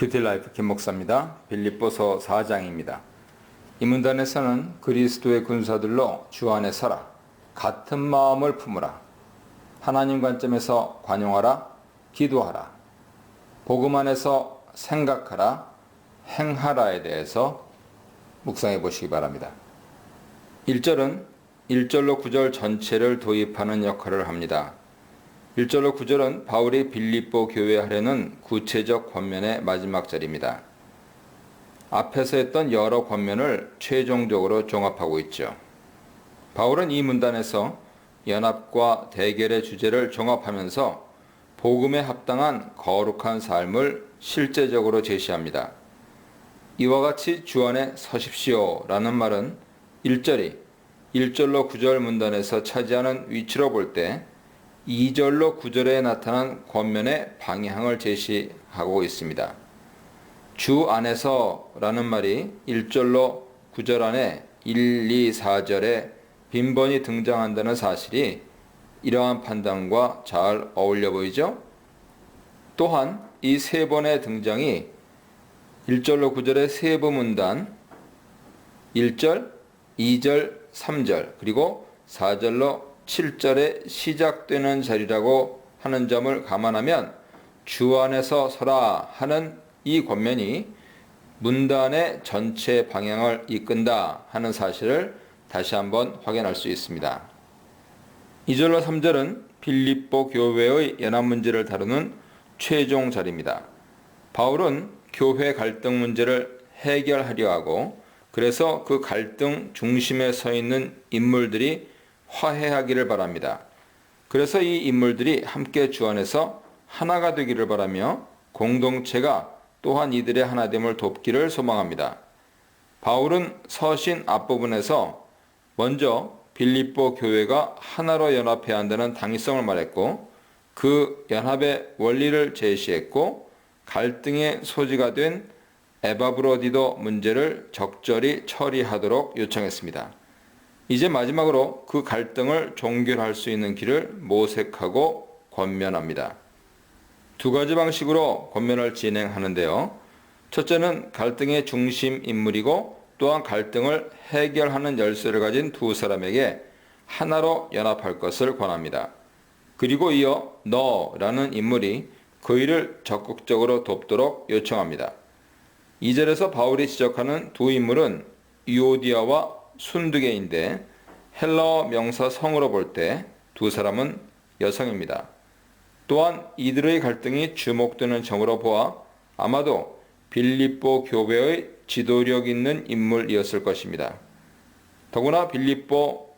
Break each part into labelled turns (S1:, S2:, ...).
S1: 큐티라이프 김목사입니다. 빌립보서 4장입니다. 이 문단에서는 그리스도의 군사들로 주 안에 서라, 같은 마음을 품으라, 하나님 관점에서 관용하라, 기도하라, 복음 안에서 생각하라, 행하라에 대해서 묵상해 보시기 바랍니다. 1절은 1절로 9절 전체를 도입하는 역할을 합니다. 1절로 9절은 바울이 빌립보 교회에 하려는 구체적 권면의 마지막 절입니다. 앞에서 했던 여러 권면을 최종적으로 종합하고 있죠. 바울은 이 문단에서 연합과 대결의 주제를 종합하면서 복음에 합당한 거룩한 삶을 실제적으로 제시합니다. 이와 같이 주 안에 서십시오 라는 말은 1절이 1절로 9절 문단에서 차지하는 위치로 볼 때 2절로 9절에 나타난 권면의 방향을 제시하고 있습니다. 주 안에서 라는 말이 1절로 9절 안에 1, 2, 4절에 빈번히 등장한다는 사실이 이러한 판단과 잘 어울려 보이죠? 또한 이 세 번의 등장이 1절로 9절의 세부 문단 1절, 2절, 3절 그리고 4절로 7절에 시작되는 자리라고 하는 점을 감안하면 주 안에서 서라 하는 이 권면이 문단의 전체 방향을 이끈다 하는 사실을 다시 한번 확인할 수 있습니다. 2절로 3절은 빌립보 교회의 연합 문제를 다루는 최종 자리입니다. 바울은 교회 갈등 문제를 해결하려 하고 그래서 그 갈등 중심에 서 있는 인물들이 화해하기를 바랍니다. 그래서 이 인물들이 함께 주 안에서 하나가 되기를 바라며 공동체가 또한 이들의 하나됨을 돕기를 소망합니다. 바울은 서신 앞부분에서 먼저 빌립보 교회가 하나로 연합해야 한다는 당위성을 말했고 그 연합의 원리를 제시했고 갈등의 소지가 된 에바브로디도 문제를 적절히 처리하도록 요청했습니다. 이제 마지막으로 그 갈등을 종결할 수 있는 길을 모색하고 권면합니다. 두 가지 방식으로 권면을 진행하는데요. 첫째는 갈등의 중심 인물이고 또한 갈등을 해결하는 열쇠를 가진 두 사람에게 하나로 연합할 것을 권합니다. 그리고 이어 너라는 인물이 그 일을 적극적으로 돕도록 요청합니다. 2절에서 바울이 지적하는 두 인물은 유오디아와 순두개인데 헬라어 명사 성으로 볼 때 두 사람은 여성입니다. 또한 이들의 갈등이 주목되는 점으로 보아 아마도 빌립보 교회의 지도력 있는 인물이었을 것입니다. 더구나 빌립보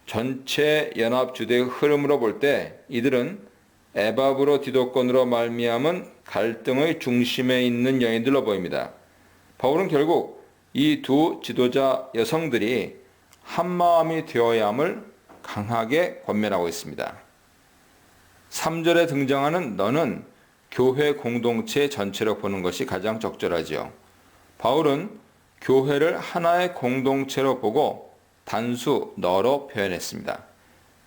S1: 전체 연합 주대의 흐름으로 볼 때 이들은 에바브로디도권으로 말미암은 갈등의 중심에 있는 여인들로 보입니다. 바울은 결국 이 두 지도자 여성들이 한마음이 되어야 함을 강하게 권면하고 있습니다. 3절에 등장하는 너는 교회 공동체 전체로 보는 것이 가장 적절하지요. 바울은 교회를 하나의 공동체로 보고 단수 너로 표현했습니다.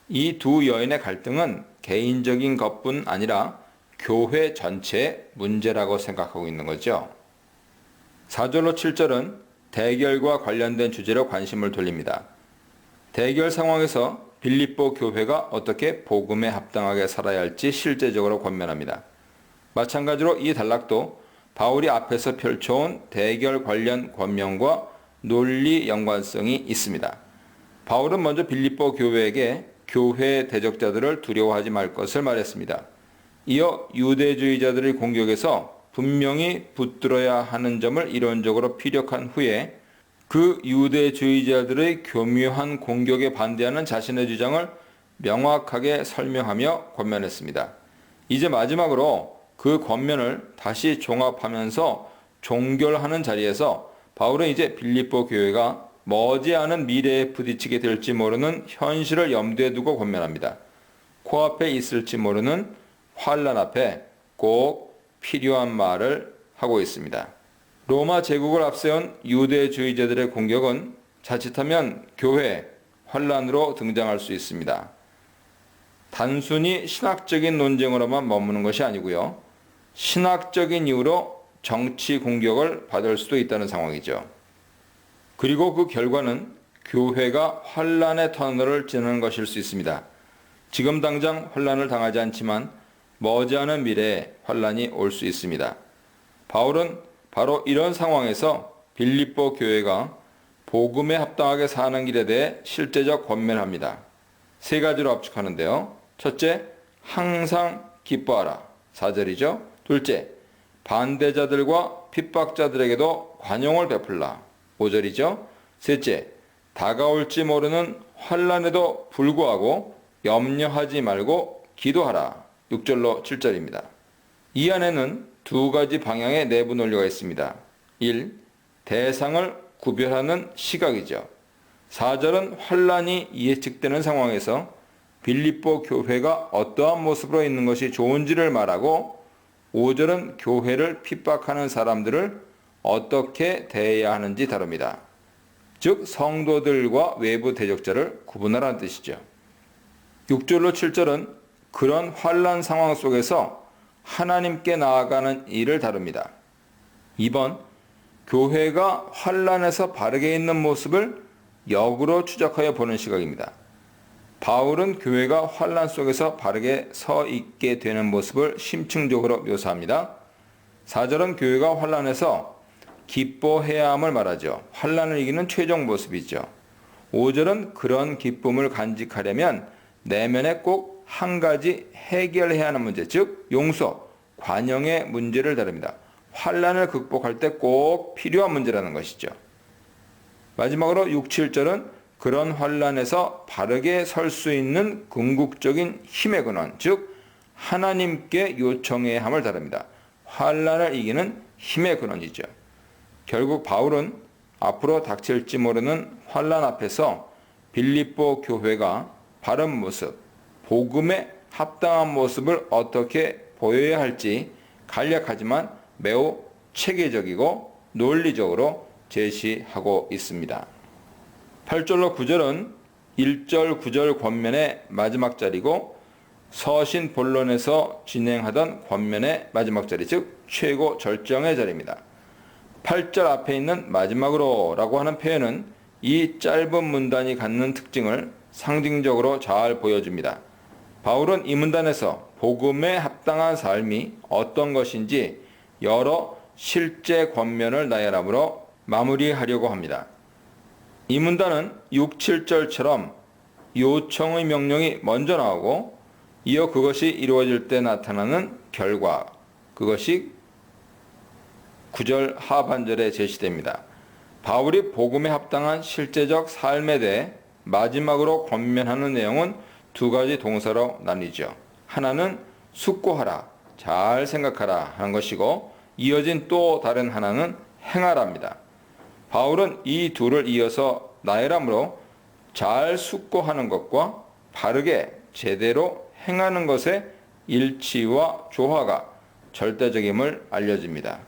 S1: 이 두 여인의 갈등은 개인적인 것뿐 아니라 교회 전체의 문제라고 생각하고 있는 거죠. 4절로 7절은 대결과 관련된 주제로 관심을 돌립니다. 대결 상황에서 빌립보 교회가 어떻게 복음에 합당하게 살아야 할지 실제적으로 권면합니다. 마찬가지로 이 단락도 바울이 앞에서 펼쳐온 대결 관련 권면과 논리 연관성이 있습니다. 바울은 먼저 빌립보 교회에게 교회 대적자들을 두려워하지 말 것을 말했습니다. 이어 유대주의자들의 공격에서 분명히 붙들어야 하는 점을 이론적으로 피력한 후에 그 유대주의자들의 교묘한 공격에 반대하는 자신의 주장을 명확하게 설명하며 권면했습니다. 이제 마지막으로 그 권면을 다시 종합하면서 종결하는 자리에서 바울은 이제 빌립보 교회가 머지않은 미래에 부딪히게 될지 모르는 현실을 염두에 두고 권면합니다. 코앞에 있을지 모르는 환난 앞에 꼭 필요한 말을 하고 있습니다. 로마 제국을 앞세운 유대주의자들의 공격은 자칫하면 교회, 환난으로 등장할 수 있습니다. 단순히 신학적인 논쟁으로만 머무는 것이 아니고요. 신학적인 이유로 정치 공격을 받을 수도 있다는 상황이죠. 그리고 그 결과는 교회가 환란의 터널을 지나는 것일 수 있습니다. 지금 당장 환란을 당하지 않지만 머지않은 미래에 환란이 올 수 있습니다. 바울은 바로 이런 상황에서 빌립보 교회가 복음에 합당하게 사는 길에 대해 실제적 권면을 합니다. 세 가지로 압축하는데요. 첫째, 항상 기뻐하라. 4절이죠. 둘째, 반대자들과 핍박자들에게도 관용을 베풀라. 5절이죠. 셋째, 다가올지 모르는 환란에도 불구하고 염려하지 말고 기도하라. 6절로 7절입니다. 이 안에는 두 가지 방향의 내부 논리가 있습니다. 1. 대상을 구별하는 시각이죠. 4절은 환란이 예측되는 상황에서 빌립보 교회가 어떠한 모습으로 있는 것이 좋은지를 말하고 5절은 교회를 핍박하는 사람들을 어떻게 대해야 하는지 다룹니다. 즉 성도들과 외부 대적자를 구분하라는 뜻이죠. 6절로 7절은 그런 환란 상황 속에서 하나님께 나아가는 일을 다룹니다. 2번, 교회가 환란에서 바르게 있는 모습을 역으로 추적하여 보는 시각입니다. 바울은 교회가 환란 속에서 바르게 서 있게 되는 모습을 심층적으로 묘사합니다. 4절은 교회가 환란에서 기뻐해야 함을 말하죠. 환란을 이기는 최종 모습이죠. 5절은 그런 기쁨을 간직하려면 내면에 꼭 한 가지 해결해야 하는 문제, 즉 용서, 관용의 문제를 다룹니다. 환란을 극복할 때 꼭 필요한 문제라는 것이죠. 마지막으로 6, 7절은 그런 환란에서 바르게 설 수 있는 궁극적인 힘의 근원, 즉 하나님께 요청해야 함을 다룹니다. 환란을 이기는 힘의 근원이죠. 결국 바울은 앞으로 닥칠지 모르는 환란 앞에서 빌립보 교회가 바른 모습, 복음에 합당한 모습을 어떻게 보여야 할지 간략하지만 매우 체계적이고 논리적으로 제시하고 있습니다. 8절로 9절은 1절, 9절 권면의 마지막 자리고 서신 본론에서 진행하던 권면의 마지막 자리, 즉 최고 절정의 자리입니다. 8절 앞에 있는 마지막으로 라고 하는 표현은 이 짧은 문단이 갖는 특징을 상징적으로 잘 보여줍니다. 바울은 이 문단에서 복음에 합당한 삶이 어떤 것인지 여러 실제 권면을 나열함으로 마무리하려고 합니다. 이 문단은 6, 7절처럼 요청의 명령이 먼저 나오고 이어 그것이 이루어질 때 나타나는 결과, 그것이 9절 하반절에 제시됩니다. 바울이 복음에 합당한 실제적 삶에 대해 마지막으로 권면하는 내용은 두 가지 동사로 나뉘죠. 하나는 숙고하라, 잘 생각하라 하는 것이고 이어진 또 다른 하나는 행하랍니다. 바울은 이 둘을 이어서 나열함으로 잘 숙고하는 것과 바르게 제대로 행하는 것의 일치와 조화가 절대적임을 알려줍니다.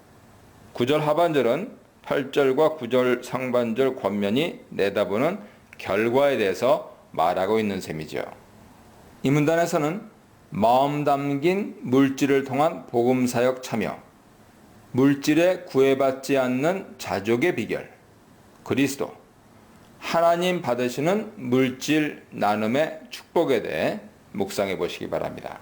S1: 9절 하반절은 8절과 9절 상반절 권면이 내다보는 결과에 대해서 말하고 있는 셈이죠. 이 문단에서는 마음 담긴 물질을 통한 복음사역 참여, 물질에 구애받지 않는 자족의 비결, 그리스도, 하나님 받으시는 물질 나눔의 축복에 대해 묵상해 보시기 바랍니다.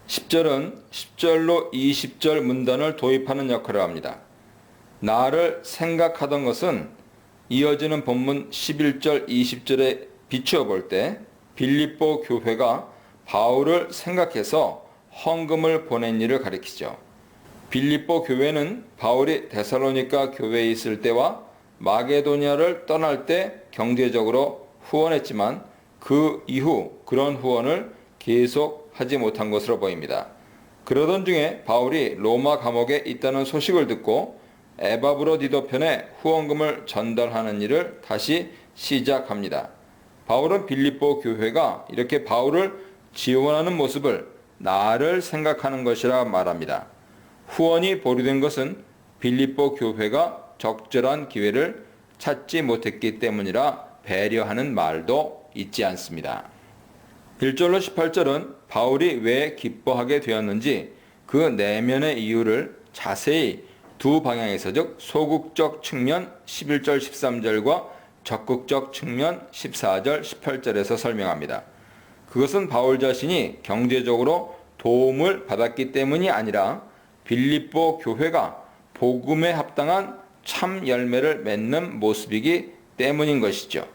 S1: 10절은 10절로 20절 문단을 도입하는 역할을 합니다. 나를 생각하던 것은 이어지는 본문 11절 20절에 비추어 볼 때 빌립보 교회가 바울을 생각해서 헌금을 보낸 일을 가리키죠. 빌립보 교회는 바울이 데살로니가 교회에 있을 때와 마게도니아를 떠날 때 경제적으로 후원했지만 그 이후 그런 후원을 계속 하지 못한 것으로 보입니다. 그러던 중에 바울이 로마 감옥에 있다는 소식을 듣고 에바브로디도 편에 후원금을 전달하는 일을 다시 시작합니다. 바울은 빌립보 교회가 이렇게 바울을 지원하는 모습을 나를 생각하는 것이라 말합니다. 후원이 보류된 것은 빌립보 교회가 적절한 기회를 찾지 못했기 때문이라 배려하는 말도 있지 않습니다. 1절로 18절은 바울이 왜 기뻐하게 되었는지 그 내면의 이유를 자세히 두 방향에서 즉 소극적 측면 11절 13절과 적극적 측면 14절 18절에서 설명합니다. 그것은 바울 자신이 경제적으로 도움을 받았기 때문이 아니라 빌립보 교회가 복음에 합당한 참 열매를 맺는 모습이기 때문인 것이죠.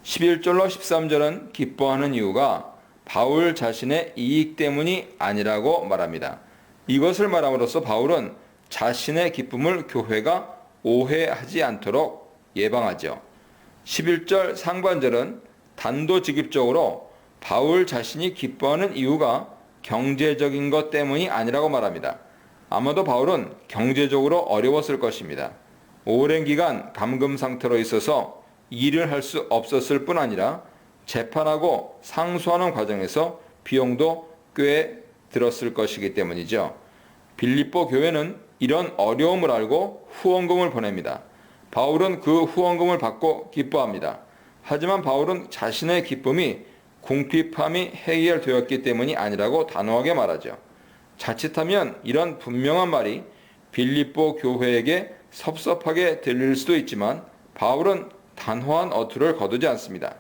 S1: 11절로 13절은 기뻐하는 이유가 바울 자신의 이익 때문이 아니라고 말합니다. 이것을 말함으로써 바울은 자신의 기쁨을 교회가 오해하지 않도록 예방하죠. 11절 상반절은 단도직입적으로 바울 자신이 기뻐하는 이유가 경제적인 것 때문이 아니라고 말합니다. 아마도 바울은 경제적으로 어려웠을 것입니다. 오랜 기간 감금 상태로 있어서 일을 할 수 없었을 뿐 아니라 재판하고 상소하는 과정에서 비용도 꽤 들었을 것이기 때문이죠. 빌립보 교회는 이런 어려움을 알고 후원금을 보냅니다. 바울은 그 후원금을 받고 기뻐합니다. 하지만 바울은 자신의 기쁨이 궁핍함이 해결되었기 때문이 아니라고 단호하게 말하죠. 자칫하면 이런 분명한 말이 빌립보 교회에게 섭섭하게 들릴 수도 있지만 바울은 단호한 어투를 거두지 않습니다.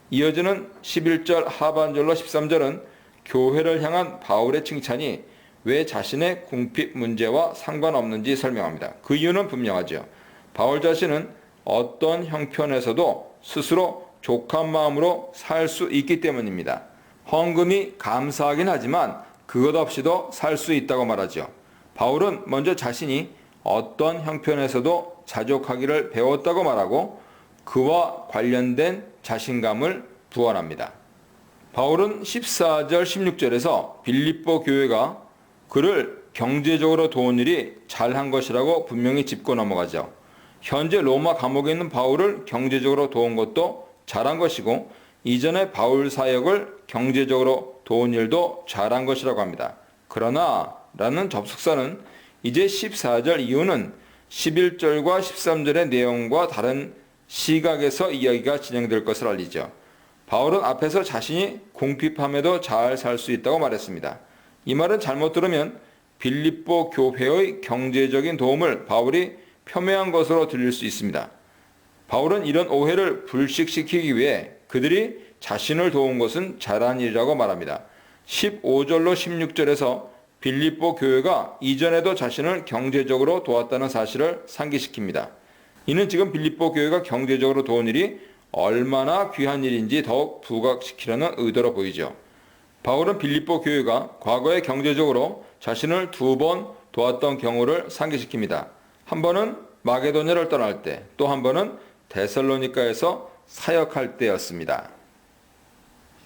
S1: 이어지는 11절 하반절로 13절은 교회를 향한 바울의 칭찬이 왜 자신의 궁핍 문제와 상관없는지 설명합니다. 그 이유는 분명하죠. 바울 자신은 어떤 형편에서도 스스로 족한 마음으로 살 수 있기 때문입니다. 헌금이 감사하긴 하지만 그것 없이도 살 수 있다고 말하죠. 바울은 먼저 자신이 어떤 형편에서도 자족하기를 배웠다고 말하고 그와 관련된 자신감을 부언합니다. 바울은 14절 16절에서 빌립보 교회가 그를 경제적으로 도운 일이 잘한 것이라고 분명히 짚고 넘어가죠. 현재 로마 감옥에 있는 바울을 경제적으로 도운 것도 잘한 것이고 이전에 바울 사역을 경제적으로 도운 일도 잘한 것이라고 합니다. 그러나 라는 접속사는 이제 14절 이후는 11절과 13절의 내용과 다른 시각에서 이야기가 진행될 것을 알리죠. 바울은 앞에서 자신이 궁핍함에도 잘 살 수 있다고 말했습니다. 이 말은 잘못 들으면 빌립보 교회의 경제적인 도움을 바울이 폄훼한 것으로 들릴 수 있습니다. 바울은 이런 오해를 불식시키기 위해 그들이 자신을 도운 것은 잘한 일이라고 말합니다. 15절로 16절에서 빌립보 교회가 이전에도 자신을 경제적으로 도왔다는 사실을 상기시킵니다. 이는 지금 빌립보 교회가 경제적으로 도운 일이 얼마나 귀한 일인지 더욱 부각시키려는 의도로 보이죠. 바울은 빌립보 교회가 과거에 경제적으로 자신을 2번 도왔던 경우를 상기시킵니다. 한 번은 마게도냐를 떠날 때, 또 한 번은 데살로니가에서 사역할 때였습니다.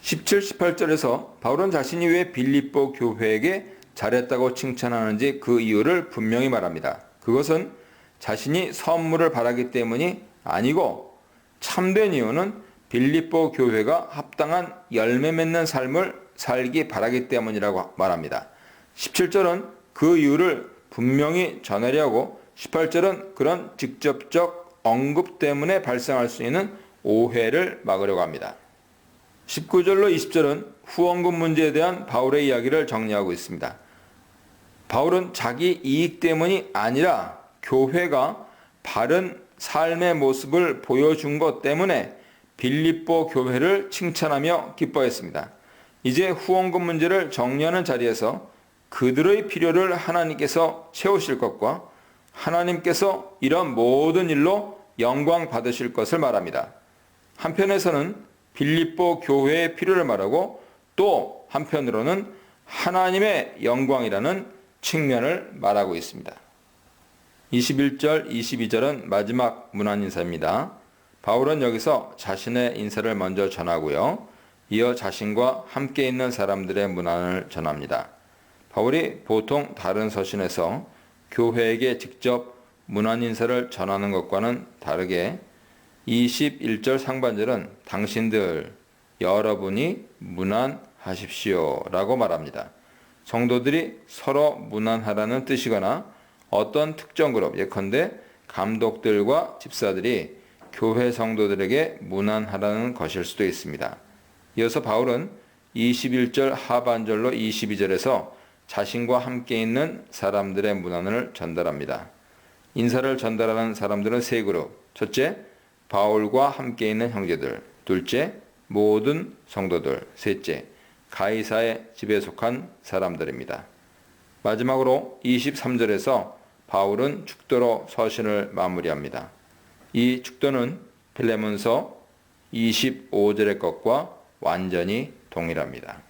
S1: 17, 18절에서 바울은 자신이 왜 빌립보 교회에게 잘했다고 칭찬하는지 그 이유를 분명히 말합니다. 그것은 자신이 선물을 바라기 때문이 아니고 참된 이유는 빌립보 교회가 합당한 열매 맺는 삶을 살기 바라기 때문이라고 말합니다. 17절은 그 이유를 분명히 전하려고 18절은 그런 직접적 언급 때문에 발생할 수 있는 오해를 막으려고 합니다. 19절로 20절은 후원금 문제에 대한 바울의 이야기를 정리하고 있습니다. 바울은 자기 이익 때문이 아니라 교회가 바른 삶의 모습을 보여준 것 때문에 빌립보 교회를 칭찬하며 기뻐했습니다. 이제 후원금 문제를 정리하는 자리에서 그들의 필요를 하나님께서 채우실 것과 하나님께서 이런 모든 일로 영광 받으실 것을 말합니다. 한편에서는 빌립보 교회의 필요를 말하고 또 한편으로는 하나님의 영광이라는 측면을 말하고 있습니다. 21절, 22절은 마지막 문안 인사입니다. 바울은 여기서 자신의 인사를 먼저 전하고요. 이어 자신과 함께 있는 사람들의 문안을 전합니다. 바울이 보통 다른 서신에서 교회에게 직접 문안 인사를 전하는 것과는 다르게 21절 상반절은 당신들, 여러분이 문안하십시오 라고 말합니다. 성도들이 서로 문안하라는 뜻이거나 어떤 특정 그룹, 예컨대 감독들과 집사들이 교회 성도들에게 문안하라는 것일 수도 있습니다. 이어서 바울은 21절 하반절로 22절에서 자신과 함께 있는 사람들의 문안을 전달합니다. 인사를 전달하는 사람들은 세 그룹. 첫째, 바울과 함께 있는 형제들. 둘째, 모든 성도들. 셋째, 가이사의 집에 속한 사람들입니다. 마지막으로 23절에서 바울은 축도로 서신을 마무리합니다. 이 축도는 빌레몬서 25절의 것과 완전히 동일합니다.